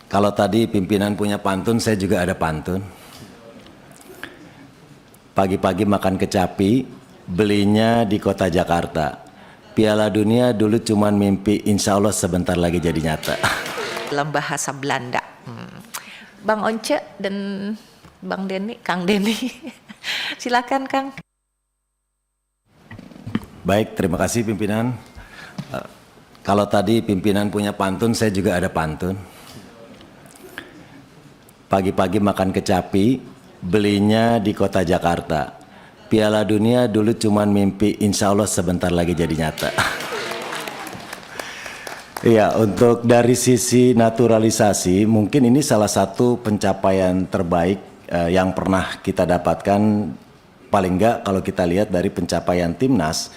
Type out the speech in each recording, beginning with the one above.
Kalau tadi pimpinan punya pantun, saya juga ada pantun. Pagi-pagi makan kecapi, belinya di kota Jakarta. Piala Dunia dulu cuman mimpi, insya Allah sebentar lagi jadi nyata. Dalam bahasa Belanda. Bang Once dan Bang Denny, Kang Denny. Silakan Kang. Baik, terima kasih pimpinan. Kalau tadi pimpinan punya pantun, saya juga ada pantun. Pagi-pagi makan kecapi, belinya di kota Jakarta. Piala Dunia dulu cuman mimpi, insya Allah sebentar lagi jadi nyata. Iya, untuk dari sisi naturalisasi, mungkin ini salah satu pencapaian terbaik yang pernah kita dapatkan, paling enggak kalau kita lihat dari pencapaian timnas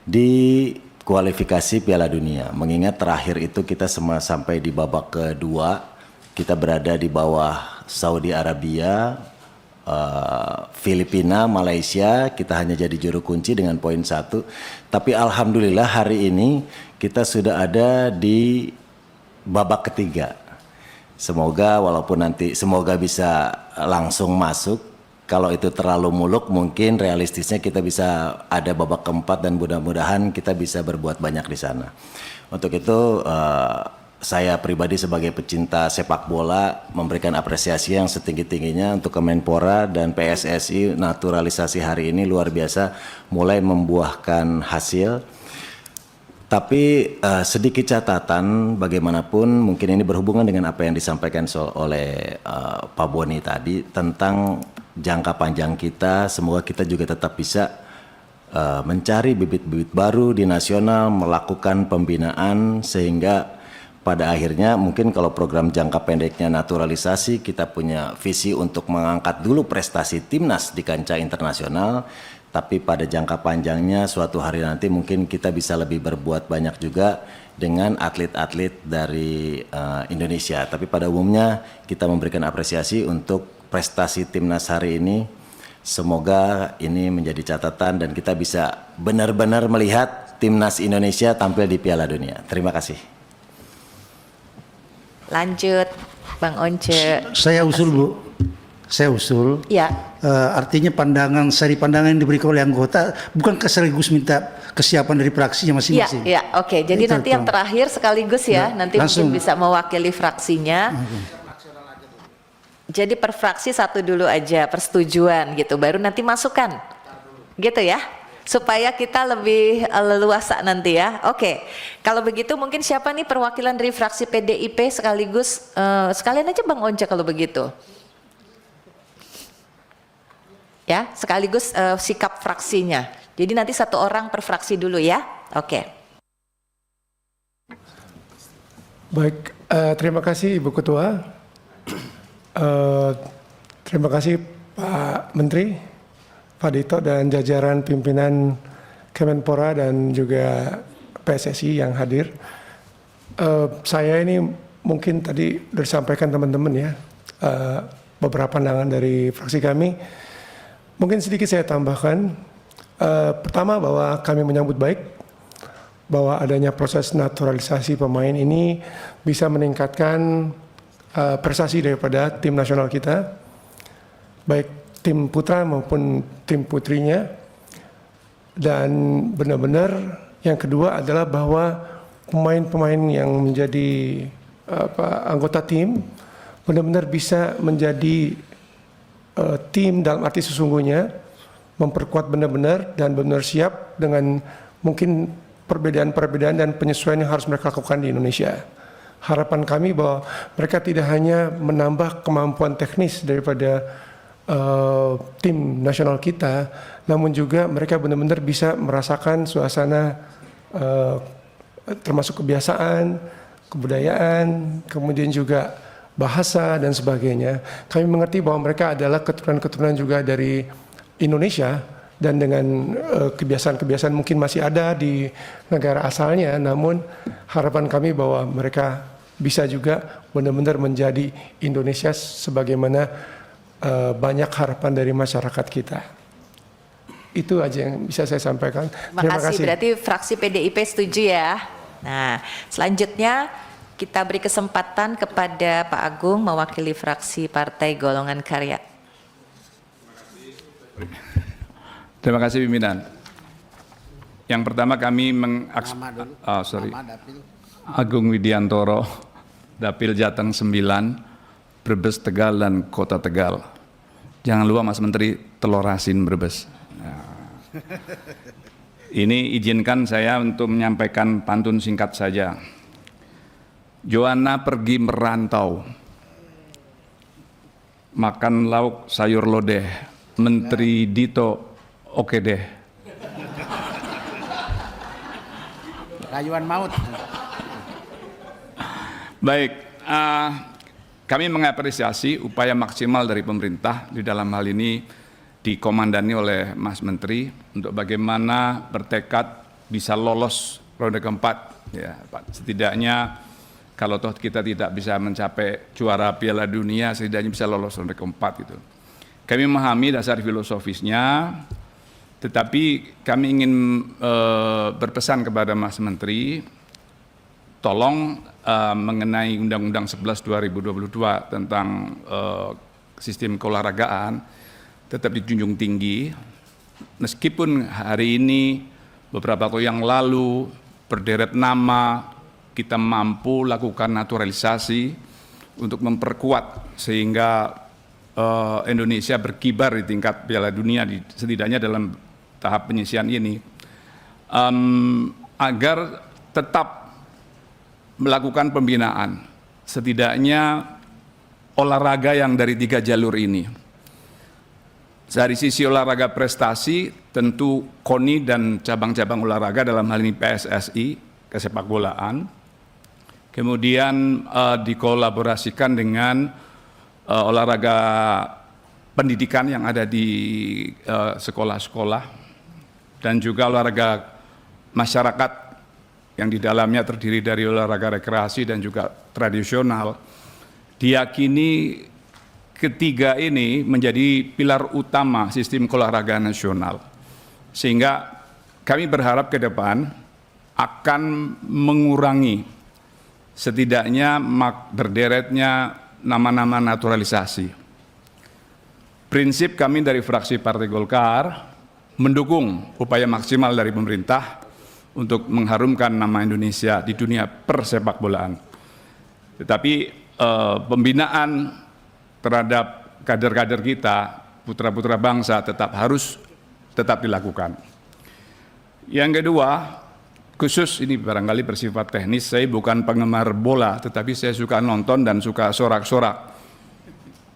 di kualifikasi Piala Dunia. Mengingat terakhir itu kita semua sampai di babak kedua, kita berada di bawah Saudi Arabia, Filipina, Malaysia, kita hanya jadi juru kunci dengan poin 1. Tapi alhamdulillah hari ini kita sudah ada di babak ketiga. Semoga walaupun nanti semoga bisa langsung masuk. Kalau itu terlalu muluk mungkin realistisnya kita bisa ada babak keempat dan mudah-mudahan kita bisa berbuat banyak di sana. Untuk itu saya pribadi sebagai pecinta sepak bola memberikan apresiasi yang setinggi-tingginya untuk Kemenpora dan PSSI. Naturalisasi hari ini luar biasa mulai membuahkan hasil. Tapi sedikit catatan bagaimanapun mungkin ini berhubungan dengan apa yang disampaikan oleh Pak Boni tadi tentang jangka panjang kita. Semoga kita juga tetap bisa mencari bibit-bibit baru di nasional, melakukan pembinaan sehingga pada akhirnya mungkin kalau program jangka pendeknya naturalisasi, kita punya visi untuk mengangkat dulu prestasi timnas di kancah internasional, tapi pada jangka panjangnya suatu hari nanti mungkin kita bisa lebih berbuat banyak juga dengan atlet-atlet dari Indonesia. Tapi pada umumnya kita memberikan apresiasi untuk prestasi timnas hari ini. Semoga ini menjadi catatan dan kita bisa benar-benar melihat timnas Indonesia tampil di Piala Dunia. Terima kasih. Lanjut, Bang Once. Saya usul Bu, saya usul. Ya. Artinya seri pandangan yang diberikan oleh anggota bukan sekaligus minta kesiapan dari fraksinya masing-masing. Iya, oke. Jadi itu, nanti yang terakhir sekaligus ya, nanti langsung. Mungkin bisa mewakili fraksinya. Jadi per fraksi satu dulu aja persetujuan gitu, baru nanti masukan, gitu ya. Supaya kita lebih leluasa nanti ya. Oke, kalau begitu mungkin siapa nih perwakilan dari fraksi PDIP sekaligus, sekalian aja Bang Once kalau begitu. Ya, sekaligus sikap fraksinya. Jadi nanti satu orang per fraksi dulu ya. Oke. Baik, terima kasih Ibu Ketua. Terima kasih Pak Menteri, Pak Dito dan jajaran pimpinan Kemenpora dan juga PSSI yang hadir. Saya ini mungkin tadi sudah disampaikan teman-teman ya, beberapa pandangan dari fraksi kami. Mungkin sedikit saya tambahkan. Pertama bahwa kami menyambut baik bahwa adanya proses naturalisasi pemain ini bisa meningkatkan prestasi daripada tim nasional kita, baik tim putra maupun tim putrinya. Dan benar-benar yang kedua adalah bahwa pemain-pemain yang menjadi anggota tim benar-benar bisa menjadi tim dalam arti sesungguhnya, memperkuat benar-benar dan benar siap dengan mungkin perbedaan-perbedaan dan penyesuaian yang harus mereka lakukan di Indonesia. Harapan kami bahwa mereka tidak hanya menambah kemampuan teknis daripada tim nasional kita, namun juga mereka benar-benar bisa merasakan suasana termasuk kebiasaan, kebudayaan, kemudian juga bahasa dan sebagainya. Kami mengerti bahwa mereka adalah keturunan-keturunan juga dari Indonesia dan dengan kebiasaan-kebiasaan mungkin masih ada di negara asalnya, namun harapan kami bahwa mereka bisa juga benar-benar menjadi Indonesia sebagaimana banyak harapan dari masyarakat kita. Itu aja yang bisa saya sampaikan. Terima kasih. Berarti fraksi PDIP setuju ya. Nah, selanjutnya kita beri kesempatan kepada Pak Agung mewakili fraksi Partai Golongan Karya. Terima kasih pimpinan. Yang pertama kami Agung Widiantoro, Dapil Jateng 9, Brebes Tegal dan Kota Tegal. Jangan lupa Mas Menteri, telur asin Brebes. Ini izinkan saya untuk menyampaikan pantun singkat saja. Joanna pergi merantau, makan lauk sayur lodeh, Menteri Dito oke deh. Rayuan maut. Baik, kami mengapresiasi upaya maksimal dari pemerintah di dalam hal ini dikomandani oleh Mas Menteri untuk bagaimana bertekad bisa lolos ronde keempat. Ya, Pak. Setidaknya kalau toh kita tidak bisa mencapai juara Piala Dunia, setidaknya bisa lolos ronde keempat itu. Kami memahami dasar filosofisnya, tetapi kami ingin berpesan kepada Mas Menteri, tolong mengenai Undang-Undang 11 2022 tentang sistem keolahragaan tetap dijunjung tinggi, meskipun hari ini beberapa waktu yang lalu berderet nama kita mampu lakukan naturalisasi untuk memperkuat sehingga Indonesia berkibar di tingkat Piala Dunia setidaknya dalam tahap penyisian ini, agar tetap melakukan pembinaan setidaknya olahraga yang dari 3 jalur ini. Dari sisi olahraga prestasi tentu KONI dan cabang-cabang olahraga dalam hal ini PSSI, kesepakbolaan, kemudian dikolaborasikan dengan olahraga pendidikan yang ada di sekolah-sekolah, dan juga olahraga masyarakat yang di dalamnya terdiri dari olahraga rekreasi dan juga tradisional. Diyakini ketiga ini menjadi pilar utama sistem keolahragaan nasional, sehingga kami berharap ke depan akan mengurangi setidaknya berderetnya nama-nama naturalisasi. Prinsip kami dari fraksi Partai Golkar mendukung upaya maksimal dari pemerintah untuk mengharumkan nama Indonesia di dunia persepakbolaan. Tetapi pembinaan terhadap kader-kader kita, putra-putra bangsa harus tetap dilakukan. Yang kedua, khusus ini barangkali bersifat teknis, saya bukan penggemar bola, tetapi saya suka nonton dan suka sorak-sorak.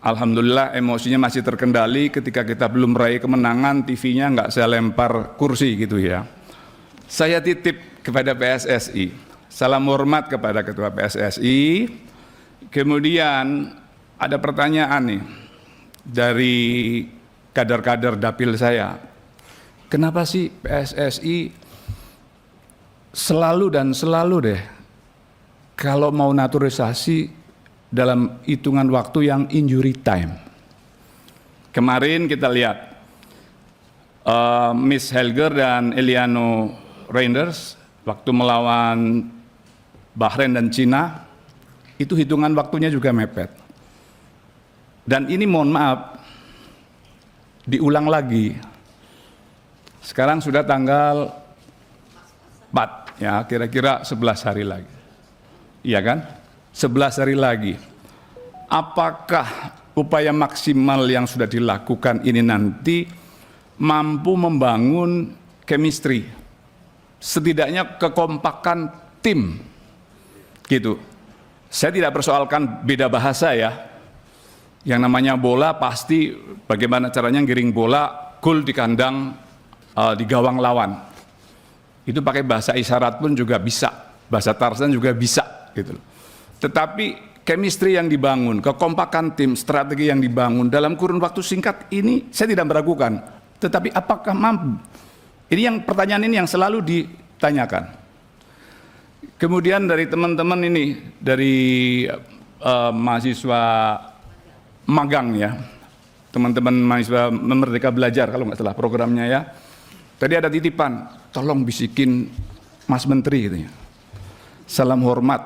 Alhamdulillah emosinya masih terkendali ketika kita belum meraih kemenangan, TV-nya nggak saya lempar kursi gitu ya. Saya titip kepada PSSI, salam hormat kepada Ketua PSSI. Kemudian ada pertanyaan nih dari kader-kader dapil saya, kenapa sih PSSI selalu deh kalau mau naturalisasi dalam hitungan waktu yang injury time? Kemarin kita lihat Miss Helger dan Eliano Reinders waktu melawan Bahrain dan Cina, itu hitungan waktunya juga mepet. Dan ini mohon maaf, diulang lagi. Sekarang sudah tanggal 4, ya kira-kira 11 hari lagi. Iya kan? 11 hari lagi. Apakah upaya maksimal yang sudah dilakukan ini nanti mampu membangun chemistry, setidaknya kekompakan tim, gitu. Saya tidak persoalkan beda bahasa ya. Yang namanya bola pasti bagaimana caranya ngiring bola gol di kandang di gawang lawan. Itu pakai bahasa isyarat pun juga bisa, bahasa Tarzan juga bisa gitu. Tetapi chemistry yang dibangun, kekompakan tim, strategi yang dibangun dalam kurun waktu singkat ini saya tidak meragukan. Tetapi apakah mampu? Ini yang pertanyaan ini yang selalu ditanyakan. Kemudian dari teman-teman ini dari mahasiswa magang ya, teman-teman mahasiswa Merdeka Belajar kalau nggak salah programnya ya. Tadi ada titipan, tolong bisikin Mas Menteri gitu ya. Salam hormat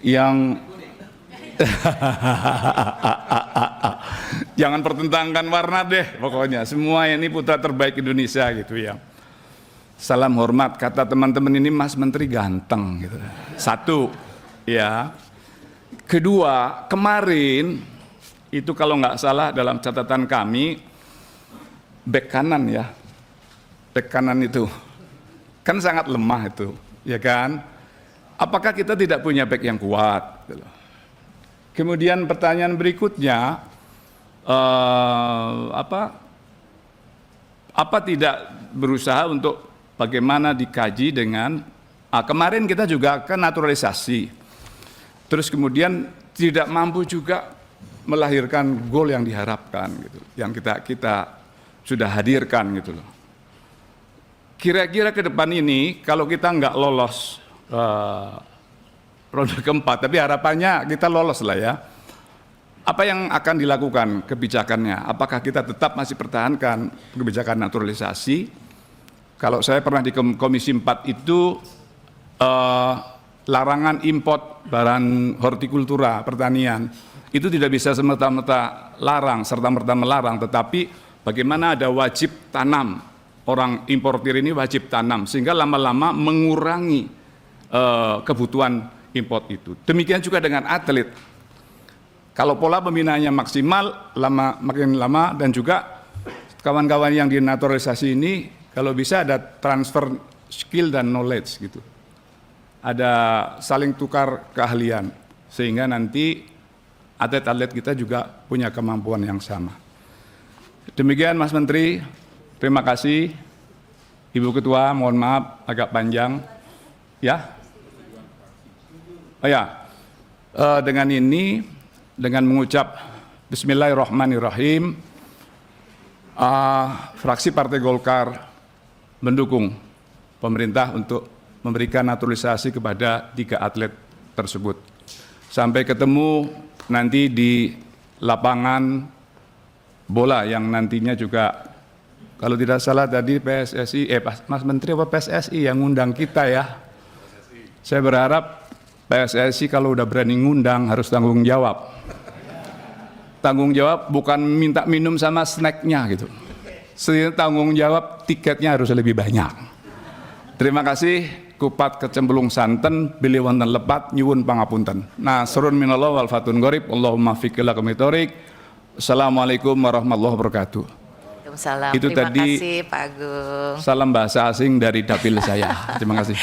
yang jangan pertentangkan warna deh pokoknya. Semua ini putra terbaik Indonesia gitu ya. Salam hormat, kata teman-teman ini Mas Menteri ganteng gitu. Satu, ya. Kedua, kemarin itu kalau nggak salah dalam catatan kami, bek kanan ya, bek kanan itu kan sangat lemah itu, ya kan? Apakah kita tidak punya bek yang kuat? Kemudian pertanyaan berikutnya, apa tidak berusaha untuk bagaimana dikaji dengan kemarin kita juga kan naturalisasi, terus kemudian tidak mampu juga melahirkan gol yang diharapkan gitu, yang kita sudah hadirkan gitu loh. Kira-kira ke depan ini kalau kita nggak lolos ronde keempat, tapi harapannya kita lolos lah ya. Apa yang akan dilakukan kebijakannya? Apakah kita tetap masih pertahankan kebijakan naturalisasi? Kalau saya pernah di Komisi 4 itu larangan import barang hortikultura, pertanian, itu tidak bisa serta-merta melarang, tetapi bagaimana ada wajib tanam, orang importir ini wajib tanam, sehingga lama-lama mengurangi kebutuhan import itu. Demikian juga dengan atlet. Kalau pola pembinaannya maksimal, makin lama, dan juga kawan-kawan yang dinaturalisasi ini, kalau bisa ada transfer skill dan knowledge gitu. Ada saling tukar keahlian, sehingga nanti atlet-atlet kita juga punya kemampuan yang sama. Demikian Mas Menteri, terima kasih. Ibu Ketua, mohon maaf agak panjang. Ya? Oh ya, dengan ini, dengan mengucap Bismillahirrahmanirrahim, fraksi Partai Golkar mendukung pemerintah untuk memberikan naturalisasi kepada 3 atlet tersebut. Sampai ketemu nanti di lapangan bola yang nantinya juga, kalau tidak salah tadi PSSI, Mas Menteri apa PSSI yang ngundang kita ya. Saya berharap PSSI kalau udah berani ngundang harus tanggung jawab. Tanggung jawab bukan minta minum sama snacknya gitu. Tanggung jawab tiketnya harus lebih banyak. Terima kasih. Kupat kecemplung santen, bilih wonten lepat, nyuwun pangapunten. Nasrun minallah wal fatun gorib, Allahumma fiqhila kamitorik. Assalamualaikum warahmatullahi wabarakatuh. Waalaikumsalam. Itu Terima tadi kasih Pak Agung. salam bahasa asing dari dapil saya. Terima kasih.